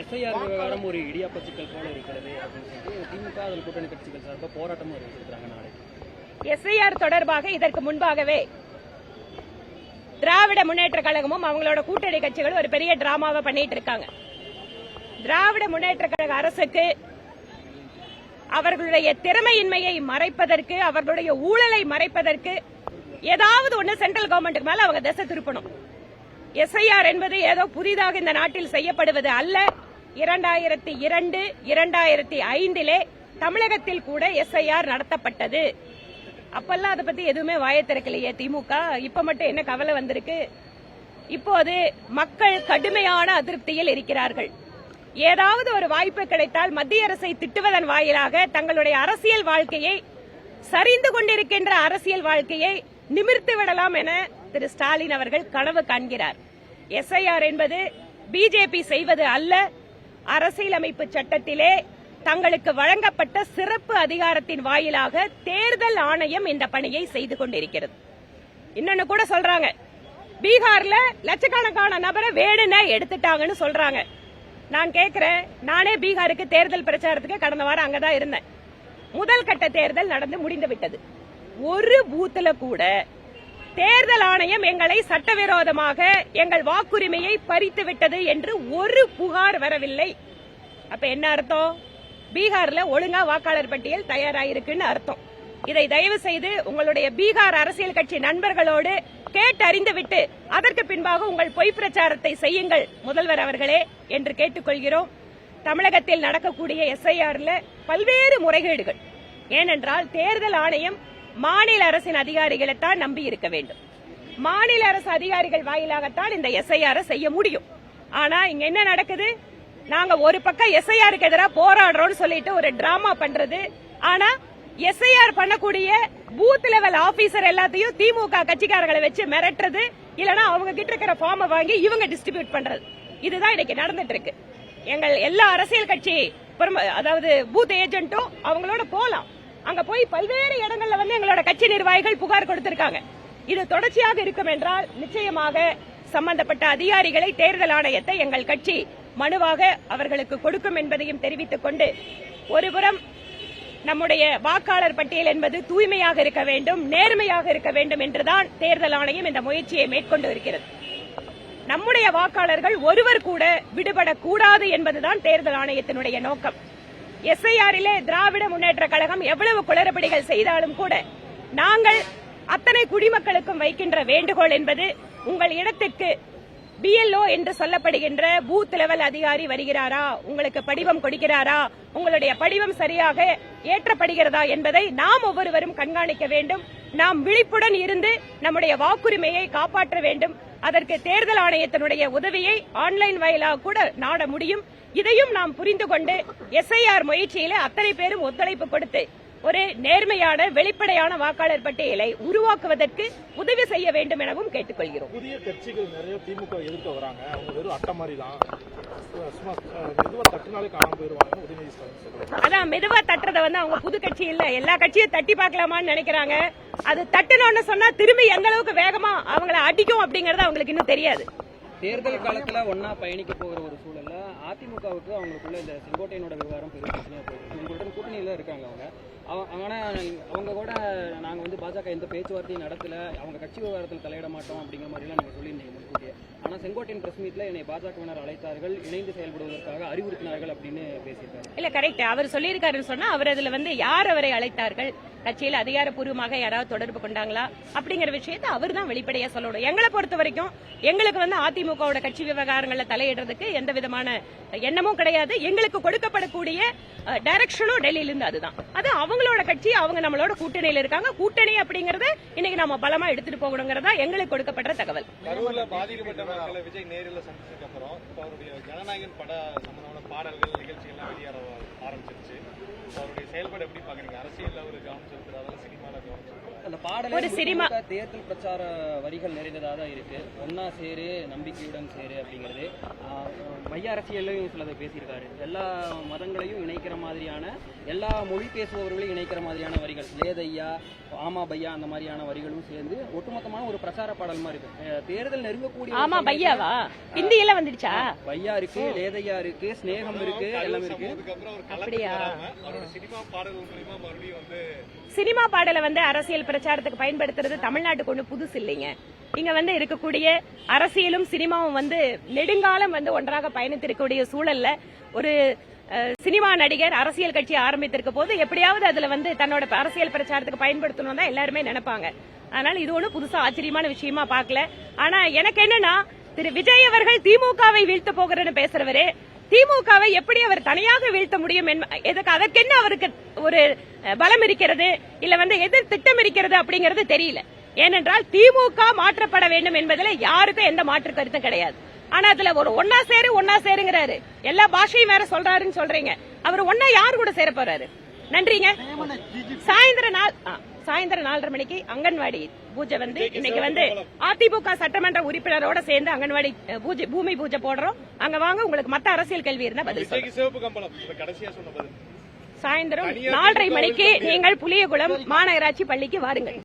SIR விவகாரம் ஒரு இடியாப்ப சிக்கல் போல இருக்கிறது அப்படின்னு சொல்லிட்டு திமுக அதில் கூட்டணி கட்சிகள் சார்பாக போராட்டமும் அறிவிச்சிருக்காங்க நாளைக்கு. எஸ்ஐஆர் தொடர்பாக இதற்கு முன்பாகவே திராவிட முன்னேற்ற கழகமும் அவங்களோட கூட்டணி கட்சிகளும் ஒரு பெரிய டிராமாவை பண்ணிட்டு இருக்காங்க. திராவிட முன்னேற்ற கழக அரசுக்கு அவர்களுடைய திறமையின்மையை மறைப்பதற்கு, அவர்களுடைய ஊழலை மறைப்பதற்கு ஏதாவது ஒண்ணு சென்ட்ரல் கவர்மெண்ட்டுக்கு மேல அவங்க திசை திருப்பணும். எஸ்ஐஆர் என்பது ஏதோ புதிதாக இந்த நாட்டில் செய்யப்படுவது அல்ல. 2002, 2005 தமிழகத்தில் கூட எஸ்ஐஆர் நடத்தப்பட்டது. அப்பெல்லாம் அதை பத்தி எதுவுமே வாயை திறக்கலையே திமுக. இப்ப மட்டும் என்ன கவலை வந்திருக்கு? இப்போது மக்கள் கடுமையான அதிருப்தியில் இருக்கிறார்கள். ஏதாவது ஒரு வாய்ப்பு கிடைத்தால் மத்திய அரசை திட்டுவதன் வாயிலாக தங்களுடைய அரசியல் வாழ்க்கையை, சரிந்து கொண்டிருக்கின்ற அரசியல் வாழ்க்கையை நிமிர்த்து விடலாம் என திரு ஸ்டாலின் அவர்கள் கனவு காண்கிறார். எஸ்ஐஆர் என்பது பிஜேபி செய்வது அல்ல. அரசியலமைப்பு சட்டத்திலே தங்களுக்கு வழங்கப்பட்ட சிறப்பு அதிகாரத்தின் வாயிலாக தேர்தல் ஆணையம் இந்த பணியை செய்து கொண்டிருக்கிறது. இன்னொன்னு கூட சொல்றாங்க, பீகார்ல லட்சக்கணக்கான நபரை வேணும்னே எடுத்துட்டாங்கன்னு சொல்றாங்க. நான் கேட்கிறேன், நானே பீகாருக்கு தேர்தல் பிரச்சாரத்துக்கு கடந்த வாரம் அங்கதான் இருந்தேன். முதல் கட்ட தேர்தல் நடந்து முடிந்து விட்டது. ஒரு பூத்துல கூட தேர்தல் ஆணையம் எங்களை சட்டவிரோதமாக எங்கள் வாக்குரிமையை பறித்து விட்டது என்று ஒரு புகார் வரவில்லை. அப்ப என்ன அர்த்தம்? பீகார்ல ஒழுங்கா வாக்காளர் பட்டியல் தயாராயிருக்குன்னு அர்த்தம். இதை தயவு செய்து உங்களுடைய பீகார் அரசியல் கட்சி நண்பர்களோடு கேட்டறிந்து விட்டு அதற்கு பின்பாக உங்கள் பொய் பிரச்சாரத்தை செய்யுங்கள் முதல்வர் அவர்களே என்று கேட்டுக்கொள்கிறோம். தமிழகத்தில் நடக்கக்கூடிய எஸ்ஐஆர்ல பல்வேறு முறைகேடுகள். ஏனென்றால் தேர்தல் ஆணையம் மாநில அரசின் அதிகாரிகளைத்தான் நம்பி இருக்க வேண்டும். மாநில அரசு அதிகாரிகள் வாயிலாகத்தான் இந்த எஸ்ஐஆர் செய்ய முடியும். ஆனா இங்க என்ன நடக்குது? நாங்க ஒரு பக்கம் எஸ்ஐஆருக்கு எதிராக போராடுறோம் சொல்லிட்டு ஒரு டிராமா பண்றது. ஆனா எஸ்ஐஆர் பண்ணக்கூடிய பூத் லெவல் ஆபீசர் எல்லாத்தையும் திமுக கட்சிக்காரர்களை வச்சு மிரட்டுறது, இல்லனா அவங்க கிட்ட இருக்கிற ஃபார்மை வாங்கி இவங்க டிஸ்ட்ரிபியூட் பண்றது. இதுதான் இன்னைக்கு நடந்துட்டு இருக்கு. எங்கள் எல்லா அரசியல் கட்சி அதாவது பூத் ஏஜென்ட்டும் அவங்களோட போலாம். அங்க போய் பல்வேறு இடங்கள்ல வந்து எங்களோட கட்சி நிர்வாகிகள் புகார் கொடுத்திருக்காங்க. இது தொடர்ச்சியாக இருக்கும் என்றால் நிச்சயமாக சம்பந்தப்பட்ட அதிகாரிகளை தேர்தல் ஆணையத்தை எங்கள் கட்சி மனுவாக அவர்களுக்கு கொடுக்கும் என்பதையும் தெரிவித்துக் கொண்டு, ஒருபுறம் நம்முடைய வாக்காளர் பட்டியல் என்பது தூய்மையாக இருக்க வேண்டும், நேர்மையாக இருக்க வேண்டும் என்றுதான் தேர்தல் ஆணையம் இந்த முயற்சியை மேற்கொண்டு இருக்கிறது. நம்முடைய வாக்காளர்கள் ஒருவர் கூட விடுபடக்கூடாது என்பதுதான் தேர்தல் ஆணையத்தினுடைய நோக்கம். எஸ்ஐஆரிலே திராவிட முன்னேற்ற கழகம் எவ்வளவு குளறுபடிகள் செய்தாலும் கூட நாங்கள் அத்தனை குடிமக்களுக்கும் வைக்கின்ற வேண்டுகோள் என்பது, உங்கள் இடத்திற்கு பிஎல்ஓ என்று சொல்லப்படுகின்ற பூத் லெவல் அதிகாரி வருகிறாரா, உங்களுக்கு படிவம் கொடுக்கிறாரா, உங்களுடைய படிவம் சரியாக ஏற்றப்படுகிறதா என்பதை நாம் ஒவ்வொருவரும் கண்காணிக்க வேண்டும். நாம் விழிப்புடன் இருந்து நம்முடைய வாக்குரிமையை காப்பாற்ற வேண்டும். அதற்கு தேர்தல் ஆணையத்தினுடைய உதவியை ஆன்லைன் வாயிலாக கூட நாட முடியும். இதையும் நாம் புரிந்து கொண்டு எஸ்ஐஆர் முயற்சியில அத்தனை பேரும் ஒத்துழைப்பு கொடுத்து ஒரு நேர்மையான வெளிப்படையான வாக்காளர் பட்டியலை உருவாக்குவதற்கு உதவி செய்ய வேண்டும் எனவும் கேட்டுக்கொள்கிறோம். புதிய கட்சிகள் நிறைய திமுக எதிர்க்க வராங்க. அவங்க வெறும் அட்டை மாதிரி தான், மெதுவா தட்டினாலே காணாம போயிருவாங்க. உதயநிதி ஸ்டாலின் சொல்றாங்க. அதான் மெதுவா தட்டுறத வந்து அவங்க புது கட்சி இல்ல, எல்லா கட்சியும் தட்டி பார்க்கலாமான்னு நினைக்கிறாங்க. அது தட்டணும்னு சொன்னா திரும்பி எந்த அளவுக்கு வேகமா அவங்கள அடிக்கும் அப்படிங்கறது அவங்களுக்கு இன்னும் தெரியாது. தேர்தல் காலத்துல ஒன்னா பயணிக்க போகிற ஒரு சூழல்ல அதிமுகவுக்கு அவங்களுக்குள்ள இந்த செங்கோட்டையனோட விவகாரம் பெரிய பிரச்சனையா போகுது. உங்களுடன் கூட்டணியில இருக்காங்க ஆனா அவங்க கூட நாங்க வந்து பாஜக எந்த பேச்சுவார்த்தையும் நடத்தல, அவங்க கட்சி விவகாரத்தில் தலையிட மாட்டோம் அப்படிங்கிற மாதிரி எல்லாம் நீங்க சொல்லியிருந்தீங்க முன்கூட்டியே. ஆனா செங்கோட்டையன் பிரஸ் மீட்ல என்னை பாஜகவினர் அழைத்தார்கள், இணைந்து செயல்படுவதற்காக அறிவுறுத்தினார்கள் அப்படின்னு பேசியிருக்காரு. இல்ல கரெக்ட், அவர் சொல்லியிருக்காருன்னு சொன்னா அவர் அதுல வந்து யார் அவரை அழைத்தார்கள், கட்சியில் அதிகாரப்பூர்வமாக யாராவது தொடர்பு கொண்டாங்களா அப்படிங்கிற விஷயத்தை அவர் தான் வெளிப்படையா சொல்லணும். எங்களை பொறுத்த வரைக்கும் எங்களுக்கு வந்து அதிமுகவோட கட்சி விவகாரங்கள்ல தலையிடுறதுக்கு எந்த விதமான எண்ணமும் கிடையாது. எங்களுக்கு கொடுக்கப்படக்கூடிய டைரக்ஷனும் டெல்லியிலிருந்து அதுதான். அது அவங்களோட கட்சி, அவங்க நம்மளோட கூட்டணியில இருக்காங்க. கூட்டணி அப்படிங்கறத இன்னைக்கு நாம பலமா எடுத்துட்டு போகணுங்கிறதா எங்களுக்கு கொடுக்கப்பட்ட தகவல். கரூர்ல பாதிக்கப்பட்ட மக்களை விஜய் நேரில் சந்திச்சதுக்கு அப்புறம் அவருடைய ஜனநாயகன் பட சம்பந்தமான பாடல்கள் நிகழ்ச்சிகள்லாம் வெளியேற ஆரம்பிச்சிருச்சு. அவருடைய செயல்பாடு எப்படி பாக்குறீங்க? அரசியல் அவர் கவனம் செலுத்துறதால சினிமால கவனம் செலுத்துறாரு. அந்த பாடலே தேர்தல் பிரச்சார வரிகள் நிறைந்ததாக தான் இருக்கு. ஒன்னா சேரு, நம்பிக்கையுடன் சேரு அப்படிங்கிறது. மைய அரசியல்லையும் சிலதை பேசியிருக்காரு. எல்லா மதங்களையும் இணைக்கிற மாதிரியான, எல்லா மொழி பேசுபவர்களையும் இணைக்கிற மாதிரியான வரிகள், லேதையா, ஆமா பையா அந்த மாதிரியான வரிகளும் சேர்ந்து ஒட்டுமொத்தமான ஒரு பிரச்சார பாடல் மாதிரி இருக்கு. தேர்தல் நெருங்கக்கூடிய ஆமா பையாவா ஹிந்தியில வந்துடுச்சா? பையா இருக்கு, லேதையா இருக்கு, ஸ்நேகம் இருக்கு, எல்லாமே இருக்கு. அப்படியா? அவரோட சினிமா பாடல்கள் மூலமா மறுபடியும் வந்து சினிமா பாடலை வந்து அரசியல் பிரச்சாரத்துக்கு பயன்படுத்துறது தமிழ்நாட்டுக்கு ஒண்ணு புதுசு இல்லைங்க. இங்க வந்து இருக்கக்கூடிய அரசியலும் சினிமாவும் வந்து நெடுங்காலம் வந்து ஒன்றாக பயணித்திருக்கக்கூடிய சூழல்ல ஒரு சினிமா நடிகர் அரசியல் கட்சி ஆரம்பித்திருக்க போது எப்படியாவது அதுல வந்து தன்னோட அரசியல் பிரச்சாரத்துக்கு பயன்படுத்தணும் தான் எல்லாருமே நினைப்பாங்க. அதனால இது ஒண்ணு புதுசா ஆச்சரியமான விஷயமா பார்க்கல. ஆனா எனக்கு என்னன்னா, திரு விஜய் அவர்கள் திமுகவை வீழ்த்த போகிறேன்னு பேசுறவரு, திமுகவை எப்படி அவர் தனியாக வீழ்த்த முடியும், எதுக்கு அதற்கென்ன அவருக்கு ஒரு பலம் இருக்கிறது, இல்ல வந்து எதிர் திட்டம் இருக்கிறது அப்படிங்கறது தெரியல. ஏனென்றால் திமுக மாற்றப்பட வேண்டும் என்பதில் யாருக்கும் எந்த மாற்று கருத்தும் கிடையாது. ஆனா அதுல ஒரு ஒன்னா சேருங்கிறாரு, எல்லா பாஷையும் வேற சொல்றாருன்னு சொல்றீங்க. அவர் ஒன்னா யாரு கூட சேர போறாரு? நன்றிங்க. சாயந்தரம் 4:30 மணிக்கு அங்கன்வாடி பூஜை வந்து இன்னைக்கு வந்து அதிமுக சட்டமன்ற உறுப்பினரோட சேர்ந்து அங்கன்வாடி பூமி பூஜை போடுறோம். அங்க வாங்க, உங்களுக்கு மத்த அரசியல் கேள்வி இருந்தா பதில் சாயந்தரம் 4:30 மணிக்கு நீங்கள் புளியகுளம் மாநகராட்சி பள்ளிக்கு வாருங்கள்.